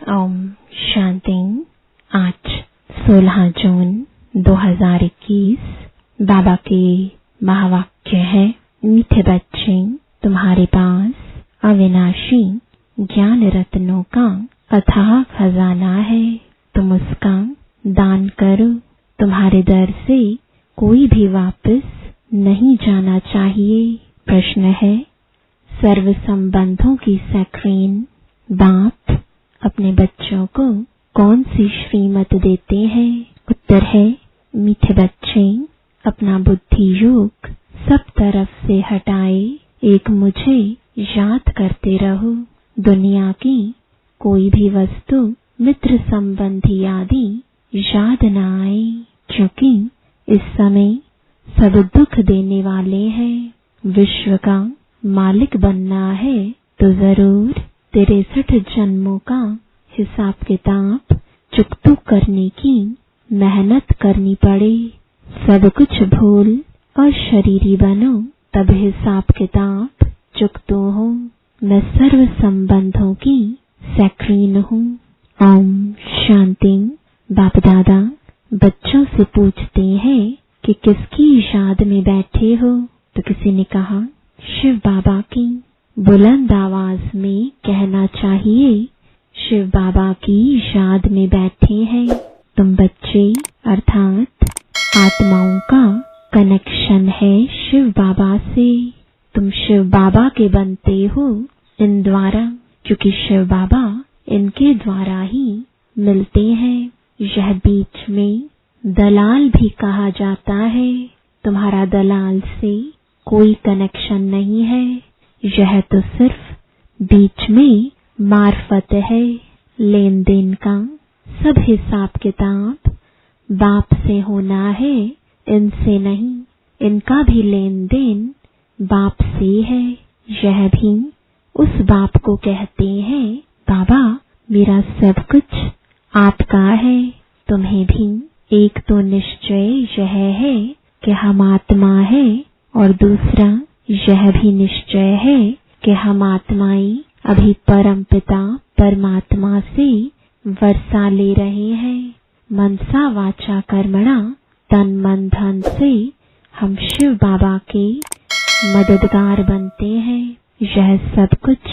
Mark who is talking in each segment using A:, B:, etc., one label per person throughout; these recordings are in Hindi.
A: ओम शांति। आज 16 जून 2021 बाबा के महावाक्य है, मीठे बच्चे, तुम्हारे पास अविनाशी ज्ञान रत्नों का अथाह खजाना है, तुम उसका दान करो। तुम्हारे दर से कोई भी वापस नहीं जाना चाहिए। प्रश्न है, सर्व संबंधों की स्क्रीन बाप अपने बच्चों को कौन सी श्रीमत देते हैं? उत्तर है, मीठे बच्चे, अपना बुद्धि योग सब तरफ से हटाए, एक मुझे याद करते रहो। दुनिया की कोई भी वस्तु, मित्र संबंधी आदि याद न आए, क्योंकि इस समय सब दुख देने वाले हैं। विश्व का मालिक बनना है तो जरूर 63 जन्मों का हिसाब किताब चुकतू करने की मेहनत करनी पड़े। सब कुछ भूल और शरीरी बनो, तब हिसाब किताब चुकतू हो। मैं सर्व संबंधों की सक्रीन हूँ। ओम शांति। बाप दादा बच्चों से पूछते हैं कि किसकी याद में बैठे हो? तो किसी ने कहा, शिव बाबा की। बुलंद आवाज में कहना चाहिए, शिव बाबा की याद में बैठे हैं। तुम बच्चे अर्थात आत्माओं का कनेक्शन है शिव बाबा से। तुम शिव बाबा के बनते हो इन द्वारा, क्योंकि शिव बाबा इनके द्वारा ही मिलते हैं। यह बीच में दलाल भी कहा जाता है। तुम्हारा दलाल से कोई कनेक्शन नहीं है, यह तो सिर्फ बीच में मार्फत है। लेन देन का सब हिसाब किताब बाप से होना है, इनसे नहीं। इनका भी लेन देन बाप से है। यह भी उस बाप को कहते हैं, बाबा मेरा सब कुछ आपका है। तुम्हें भी एक तो निश्चय यह है कि हम आत्मा है, और दूसरा यह भी निश्चय है कि हम आत्माएं अभी परम पिता परमात्मा से वर्षा ले रहे हैं। मनसा वाचा कर्मणा तन मन धन से हम शिव बाबा के मददगार बनते हैं। यह सब कुछ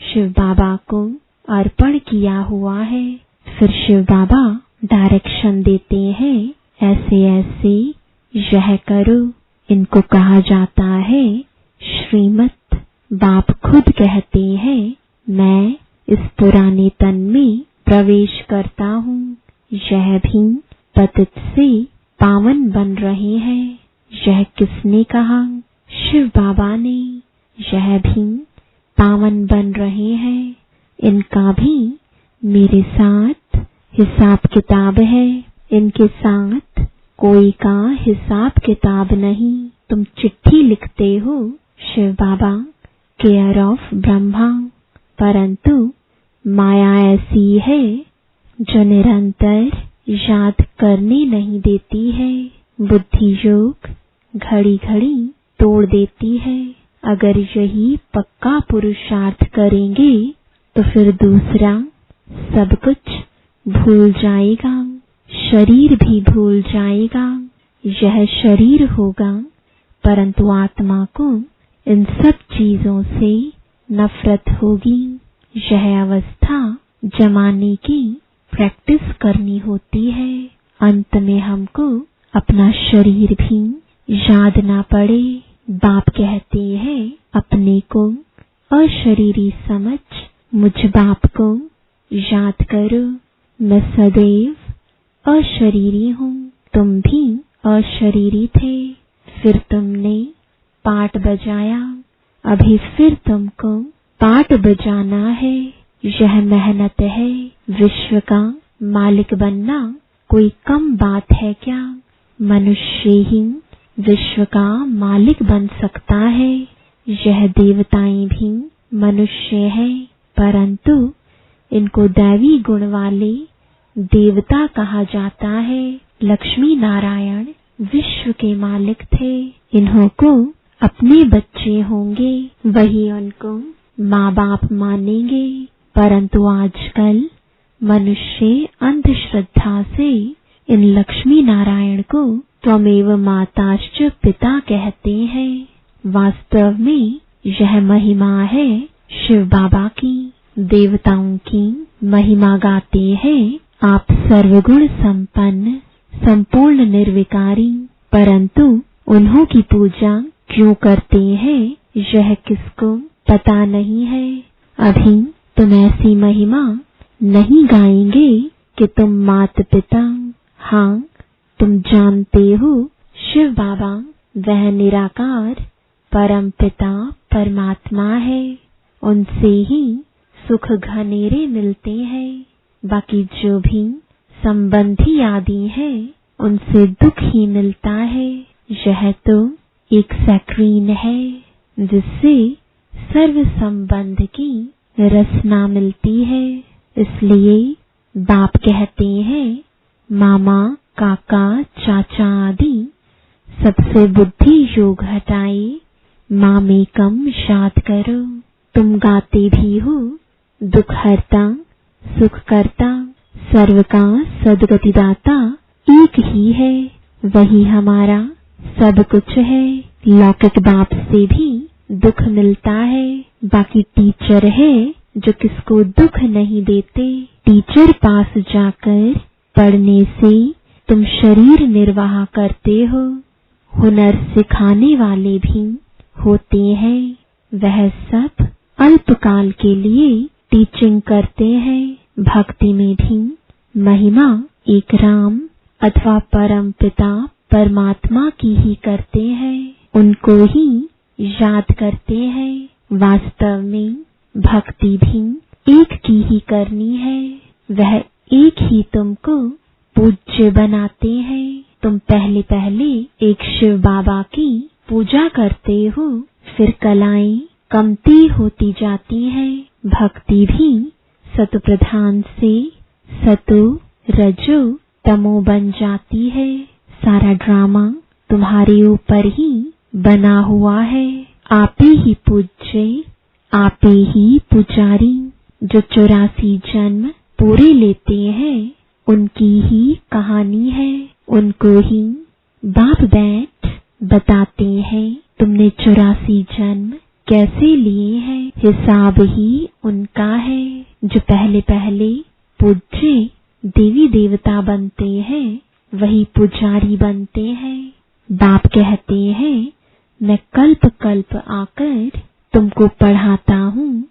A: शिव बाबा को अर्पण किया हुआ है। फिर शिव बाबा डायरेक्शन देते हैं, ऐसे ऐसे यह करो। इनको कहा जाता है श्रीमत। बाप खुद कहते हैं, मैं इस पुराने तन में प्रवेश करता हूँ। यह भी पतित से पावन बन रहे हैं। यह किसने कहा? शिव बाबा ने। यह भी पावन बन रहे हैं। इनका भी मेरे साथ हिसाब किताब है। इनके साथ कोई का हिसाब किताब नहीं। तुम चिट्ठी लिखते हो, शिव बाबा केयर ऑफ ब्रह्मा, परंतु माया ऐसी है जो निरंतर याद करने नहीं देती है। बुद्धि योग घड़ी घड़ी तोड़ देती है। अगर यही पक्का पुरुषार्थ करेंगे तो फिर दूसरा सब कुछ भूल जाएगा। शरीर भी भूल जाएगा। यह शरीर होगा, परंतु आत्मा को इन सब चीजों से नफरत होगी। यह अवस्था जमाने की प्रैक्टिस करनी होती है। अंत में हमको अपना शरीर भी याद ना पड़े। बाप कहते हैं, अपने को अशरीरी समझ मुझ बाप को याद करो। मैं सदैव अशरीरी हूँ। तुम भी अशरीरी थे, फिर तुमने पाठ बजाया, अभी फिर तुमको पाठ बजाना है। यह मेहनत है। विश्व का मालिक बनना कोई कम बात है क्या? मनुष्य ही विश्व का मालिक बन सकता है। यह देवताएं भी मनुष्य हैं, परंतु इनको दैवी गुण वाले देवता कहा जाता है। लक्ष्मी नारायण विश्व के मालिक थे। इन्हों को अपने बच्चे होंगे, वही उनको माँ बाप मानेंगे। परंतु आजकल मनुष्य अंधश्रद्धा से इन लक्ष्मी नारायण को त्वमेव माताश्च पिता कहते हैं। वास्तव में यह महिमा है शिव बाबा की। देवताओं की महिमा गाते हैं आप सर्वगुण संपन्न, संपूर्ण निर्विकारी, परंतु उन्हों की पूजा क्यों करते हैं यह किसको पता नहीं है। अभी तुम ऐसी महिमा नहीं गाएंगे कि तुम मात पिता। हाँ, तुम जानते हो शिव बाबा वह निराकार परम पिता परमात्मा है। उनसे ही सुख घनेरे मिलते हैं। बाकी जो भी संबंधी आदि है उनसे दुख ही मिलता है। यह तो एक सक्रीन है जिससे सर्व संबंध की रसना मिलती है। इसलिए बाप कहते हैं मामा, काका, चाचा आदि सबसे बुद्धि योग हटाए मामे कम याद करो। तुम गाते भी हो दुख हरता सुख करता, सर्व का सदगतिदाता एक ही है। वही हमारा सब कुछ है। लौकिक बाप से भी दुख मिलता है। बाकी टीचर है जो किसको दुख नहीं देते। टीचर पास जाकर पढ़ने से तुम शरीर निर्वाह करते हो। हुनर सिखाने वाले भी होते हैं। वह सब अल्पकाल के लिए टीचिंग करते हैं। भक्ति में भी महिमा एक राम अथवा परम पिता परमात्मा की ही करते हैं। उनको ही याद करते हैं। वास्तव में भक्ति भी एक की ही करनी है। वह एक ही तुमको पूज्य बनाते हैं। तुम पहले पहले एक शिव बाबा की पूजा करते हो, फिर कलाएं कमती होती जाती हैं। भक्ति भी सतो प्रधान से सतो रजो तमो बन जाती है। सारा ड्रामा तुम्हारे ऊपर ही बना हुआ है। आपे ही पूज्य, आपे ही पुजारी। जो 84 जन्म पूरे लेते हैं उनकी ही कहानी है। उनको ही बाप बैठ बताते हैं तुमने 84 जन्म कैसे लिए हैं। हिसाब ही उनका है। जो पहले पहले पूज्य देवी देवता बनते हैं वही पुजारी बनते हैं। बाप कहते हैं मैं कल्प कल्प आकर तुमको पढ़ाता हूँ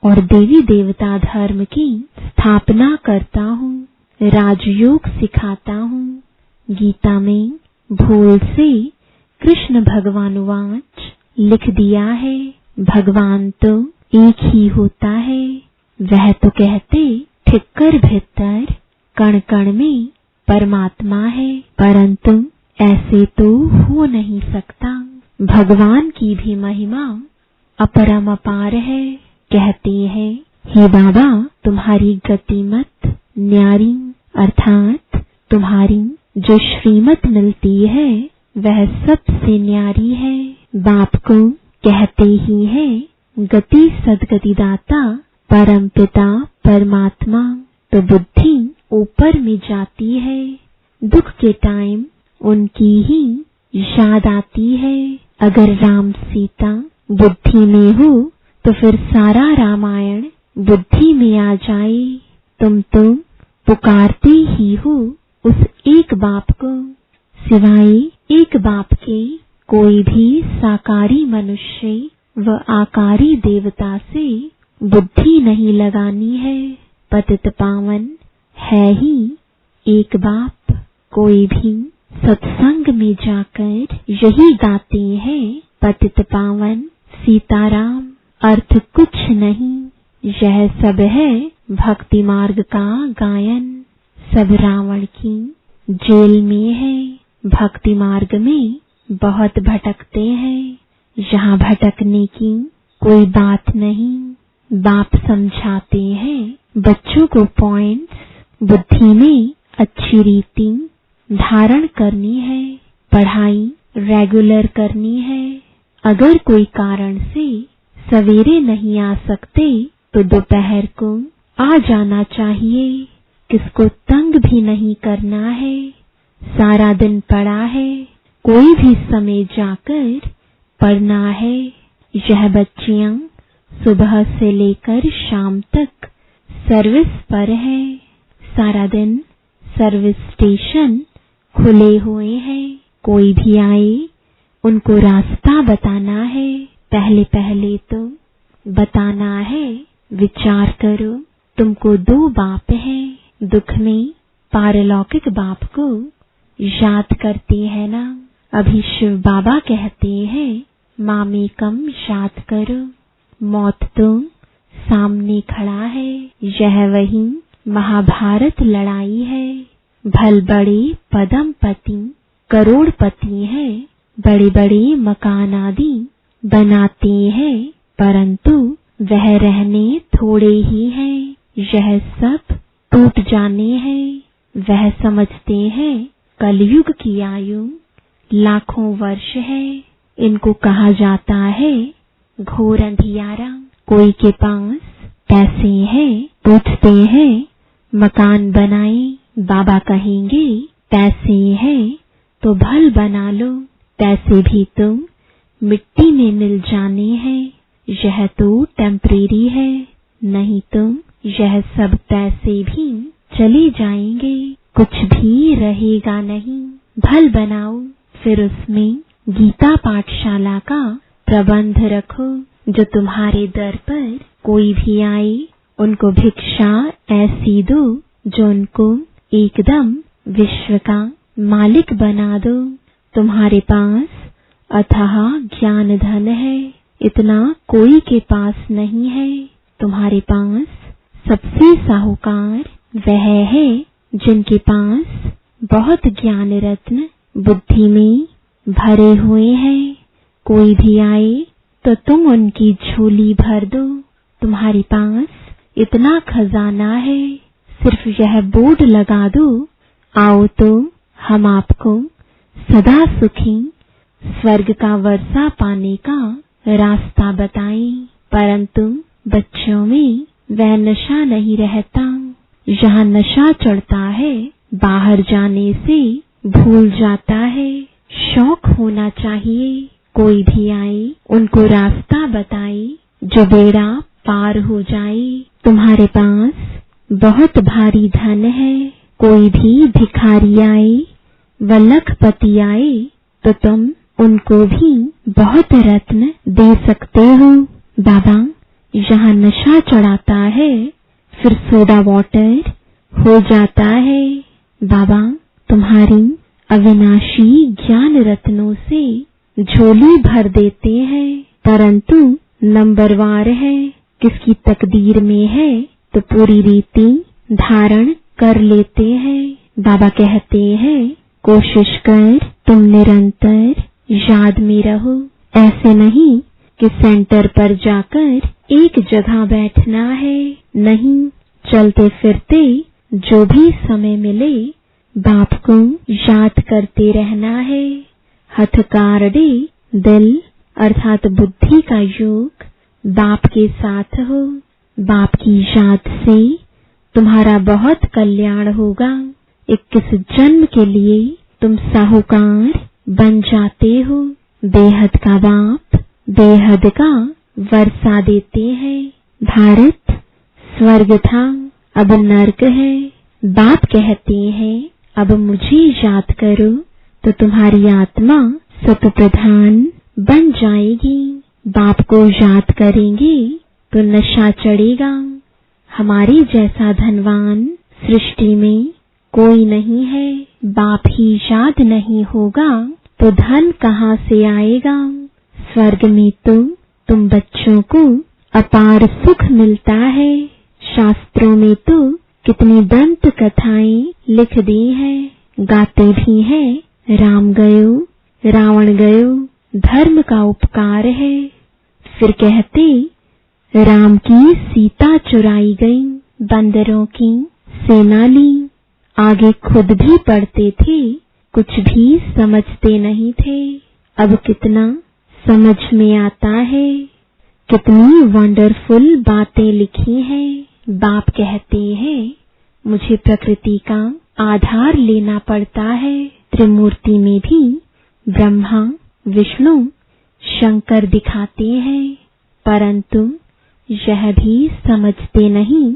A: और देवी देवता धर्म की स्थापना करता हूँ, राजयोग सिखाता हूँ। गीता में भूल से कृष्ण भगवानुवाच लिख दिया है भगवान तो एक ही होता है। वह तो कहते ठिक्कर भीतर कण कण में परमात्मा है, परंतु ऐसे तो हो नहीं सकता। भगवान की भी महिमा अपरम अपार है। कहते हैं हे बाबा तुम्हारी गतिमत न्यारी, अर्थात तुम्हारी जो श्रीमत मिलती है वह सबसे न्यारी है। बाप को कहते ही है गति सदगतिदाता परम पिता परमात्मा। तो बुद्धि ऊपर में जाती है। दुख के टाइम उनकी ही याद आती है। अगर राम सीता बुद्धि में हो तो फिर सारा रामायण बुद्धि में आ जाए। तुम तो पुकारते ही हो उस एक बाप को। सिवाय एक बाप के कोई भी साकारी मनुष्य व आकारी देवता से बुद्धि नहीं लगानी है। पतित पावन है ही एक बाप। कोई भी सत्संग में जाकर यही गाते हैं पतित पावन सीताराम। अर्थ कुछ नहीं, यह सब है भक्ति मार्ग का गायन। सब रावण की जेल में है। भक्ति मार्ग में बहुत भटकते हैं। यहाँ भटकने की कोई बात नहीं। बाप समझाते हैं बच्चों को पॉइंट्स बुद्धि में अच्छी रीति धारण करनी है। पढ़ाई रेगुलर करनी है। अगर कोई कारण से सवेरे नहीं आ सकते तो दोपहर को आ जाना चाहिए। किसको तंग भी नहीं करना है। सारा दिन पड़ा है, कोई भी समय जाकर पढ़ना है। यह बच्चियां सुबह से लेकर शाम तक सर्विस पर है। सारा दिन सर्विस स्टेशन खुले हुए हैं। कोई भी आए उनको रास्ता बताना है। पहले पहले तो बताना है, विचार करो, तुमको 2 बाप हैं। दुख में पारलौकिक बाप को याद करते हैं ना। अभी शिव बाबा कहते हैं मामे कम याद करो। मौत तो सामने खड़ा है। यह वही महाभारत लड़ाई है। भल बड़े पदमपति करोड़पति हैं, बड़े बड़े मकान आदि बनाते हैं, परंतु वह रहने थोड़े ही हैं। यह सब टूट जाने हैं। वह समझते हैं कलयुग की आयु लाखों वर्ष है। इनको कहा जाता है घोर अंधियारा। कोई के पास पैसे हैं, पूछते हैं मकान बनाए। बाबा कहेंगे पैसे हैं तो भल बना लो, पैसे भी तो मिट्टी में मिल जाने हैं। यह तो टेम्परेरी है, नहीं तो यह सब पैसे भी चले जाएंगे, कुछ भी रहेगा नहीं। भल बनाओ, फिर उसमें गीता पाठशाला का प्रबंध रखो। जो तुम्हारे दर पर कोई भी आए उनको भिक्षा ऐसी दो जो उनको एकदम विश्व का मालिक बना दो। तुम्हारे पास अथाह ज्ञान धन है, इतना कोई के पास नहीं है। तुम्हारे पास सबसे साहूकार वह है जिनके पास बहुत ज्ञान रत्न बुद्धि में भरे हुए हैं। कोई भी आए तो तुम उनकी झोली भर दो। तुम्हारे पास इतना खजाना है, सिर्फ यह बोर्ड लगा दो, आओ तो हम आपको सदा सुखी स्वर्ग का वर्षा पाने का रास्ता बताएं। परंतु बच्चों में वह नशा नहीं रहता। यहाँ नशा चढ़ता है, बाहर जाने से भूल जाता है। शौक होना चाहिए। कोई भी आए उनको रास्ता बताए जो बेड़ा पार हो जाए। तुम्हारे पास बहुत भारी धन है। कोई भी भिखारी आए व लखपति आए तो तुम उनको भी बहुत रत्न दे सकते हो। बाबा यहाँ नशा चढ़ाता है, फिर सोडा वाटर हो जाता है। बाबा तुम्हारी अविनाशी ज्ञान रत्नों से झोली भर देते हैं, परंतु नंबरवार है। किसकी तकदीर में है तो पूरी रीति धारण कर लेते हैं। बाबा कहते हैं कोशिश कर तुम निरंतर याद में रहो। ऐसे नहीं कि सेंटर पर जाकर एक जगह बैठना है, नहीं, चलते फिरते जो भी समय मिले बाप को याद करते रहना है। हथकारडे दिल अर्थात बुद्धि का योग बाप के साथ हो। बाप की याद से तुम्हारा बहुत कल्याण होगा। 21 जन्म के लिए तुम साहूकार बन जाते हो। बेहद का बाप बेहद का वर्षा देते हैं। भारत स्वर्ग था, अब नर्क है। बाप कहते हैं अब मुझे याद करो तो तुम्हारी आत्मा सत प्रधान बन जाएगी। बाप को याद करेंगे तो नशा चढ़ेगा। हमारे जैसा धनवान सृष्टि में कोई नहीं है। बाप ही याद नहीं होगा तो धन कहाँ से आएगा। स्वर्ग में तो तुम बच्चों को अपार सुख मिलता है। शास्त्रों में तो कितनी दंत कथाएं लिख दी हैं, गाते भी हैं राम गयो रावण गयो, धर्म का उपकार है। फिर कहते राम की सीता चुराई गई, बंदरों की सेना ली। आगे खुद भी पढ़ते थे, कुछ भी समझते नहीं थे। अब कितना समझ में आता है। कितनी वंडरफुल बातें लिखी हैं। बाप कहते हैं मुझे प्रकृति का आधार लेना पड़ता है। त्रिमूर्ति में भी ब्रह्मा, विष्णु, शंकर दिखाते हैं, परंतु यह भी समझते नहीं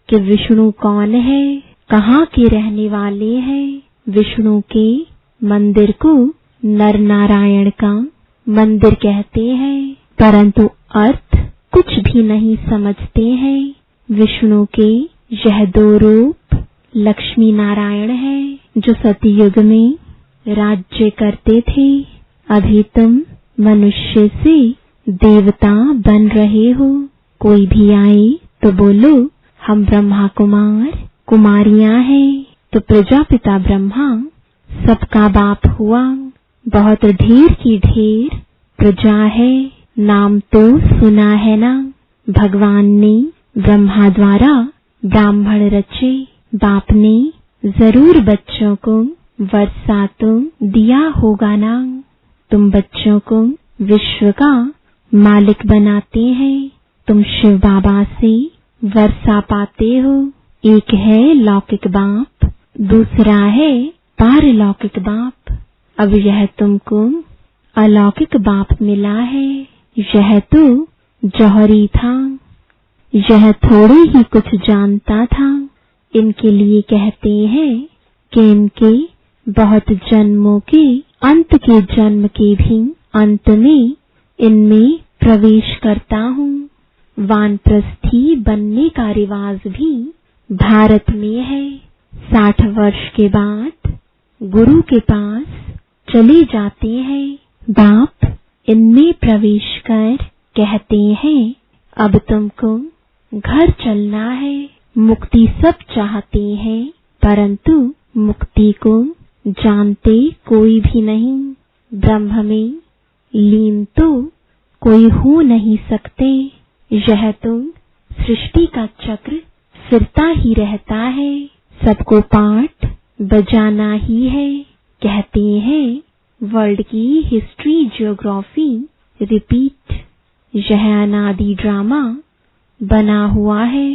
A: कि विष्णु कौन है, कहाँ के रहने वाले हैं। विष्णु के मंदिर को नर नारायण का मंदिर कहते हैं, परंतु अर्थ कुछ भी नहीं समझते हैं। विष्णु के यह दो रूप लक्ष्मी नारायण हैं, जो सतयुग में राज्य करते थे। अभी तुम मनुष्य से देवता बन रहे हो। कोई भी आए तो बोलो हम ब्रह्मा कुमार कुमारियां हैं, तो प्रजापिता ब्रह्मा सबका बाप हुआ। बहुत ढेर की ढेर प्रजा है, नाम तो सुना है ना। भगवान ने ब्रह्मा द्वारा ब्राह्मण रचे। बाप ने जरूर बच्चों को वर्षा तो दिया होगा ना। तुम बच्चों को विश्व का मालिक बनाते हैं। तुम शिव बाबा से वर्षा पाते हो। एक है लौकिक बाप, दूसरा है पारलौकिक बाप। अब यह तुमको अलौकिक बाप मिला है। यह तो जौहरी था, यह थोड़े ही कुछ जानता था। इनके लिए कहते हैं कि इनके बहुत जन्मों के अंत के जन्म के भी अंत में इनमें प्रवेश करता हूँ। वानप्रस्थी बनने का रिवाज भी भारत में है। 60 वर्ष के बाद गुरु के पास चले जाते हैं। बाप इनमें प्रवेश कर कहते हैं अब तुमको घर चलना है। मुक्ति सब चाहते हैं, परंतु मुक्ति को जानते कोई भी नहीं। ब्रह्म में लीन तो कोई हो नहीं सकते। यह तो सृष्टि का चक्र फिरता ही रहता है। सबको पाठ बजाना ही है। कहते हैं वर्ल्ड की हिस्ट्री ज्योग्राफी रिपीट। यह अनादि ड्रामा बना हुआ है।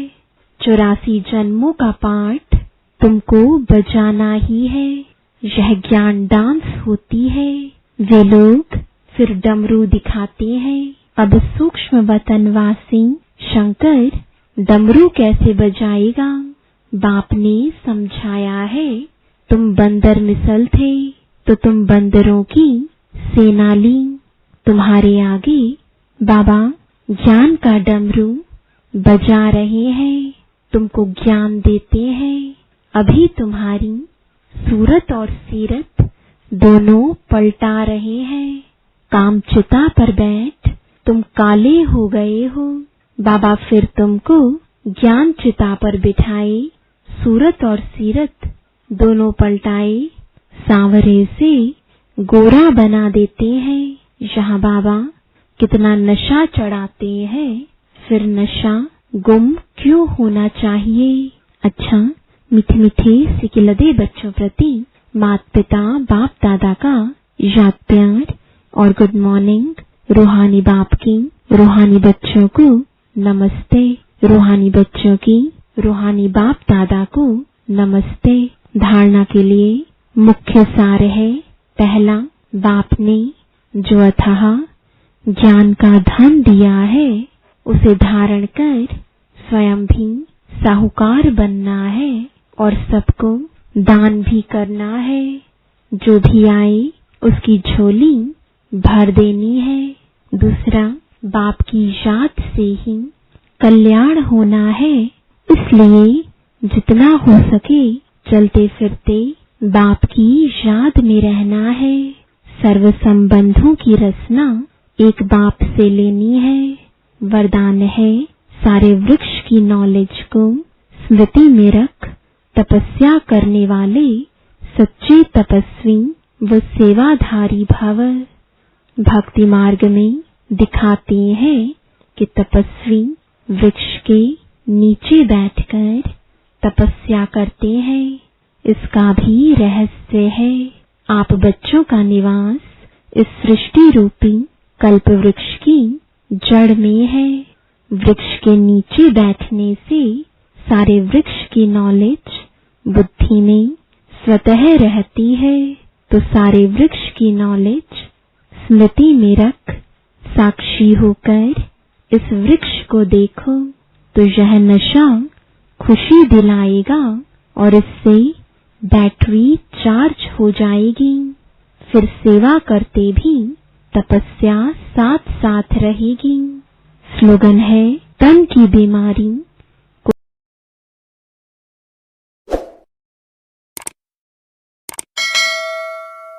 A: 84 जन्मों का पाठ तुमको बजाना ही है। यह ज्ञान डांस होती है। वे लोग फिर डमरू दिखाते हैं। अब सूक्ष्म वतनवासी शंकर डमरू कैसे बजाएगा? बाप ने समझाया है, तुम बंदर मिसल थे तो तुम बंदरों की सेना ली। तुम्हारे आगे बाबा ज्ञान का डमरू बजा रहे हैं, तुमको ज्ञान देते हैं। अभी तुम्हारी सूरत और सीरत दोनों पलटा रहे हैं। कामचिता पर बैठ तुम काले हो गए हो। बाबा फिर तुमको ज्ञान चिता पर बिठाए, सूरत और सीरत दोनों पलटाए, सांवरे से गोरा बना देते हैं। यहाँ बाबा कितना नशा चढ़ाते हैं, फिर नशा गुम क्यों होना चाहिए? अच्छा, मीठे मीठे सिकिलदे बच्चों प्रति माता पिता बाप दादा का याद प्यार और गुड मॉर्निंग। रूहानी बाप की रूहानी बच्चों को नमस्ते। रूहानी बच्चों की रूहानी बाप दादा को नमस्ते। धारणा के लिए मुख्य सार है, पहला, बाप ने जो अथाह ज्ञान का धन दिया है उसे धारण कर स्वयं भी साहूकार बनना है और सबको दान भी करना है। जो भी आए उसकी झोली भर देनी है। दूसरा, बाप की याद से ही कल्याण होना है, इसलिए जितना हो सके चलते फिरते बाप की याद में रहना है। सर्व संबंधों की रचना एक बाप से लेनी है। वरदान है, सारे वृक्ष की नॉलेज को स्मृति में रख तपस्या करने वाले सच्चे तपस्वी व सेवाधारी भव। भक्ति मार्ग में दिखाते हैं कि तपस्वी वृक्ष के नीचे बैठकर तपस्या करते हैं। इसका भी रहस्य है। आप बच्चों का निवास इस सृष्टि रूपी कल्प वृक्ष की जड़ में है। वृक्ष के नीचे बैठने से सारे वृक्ष की नॉलेज बुद्धि में स्वतः रहती है, तो सारे वृक्ष की नॉलेज स्मृति में रख साक्षी होकर इस वृक्ष को देखो, तो यह नशा खुशी दिलाएगा और इससे बैटरी चार्ज हो जाएगी। फिर सेवा करते भी तपस्या साथ साथ रहेगी। स्लोगन है, तन की बीमारी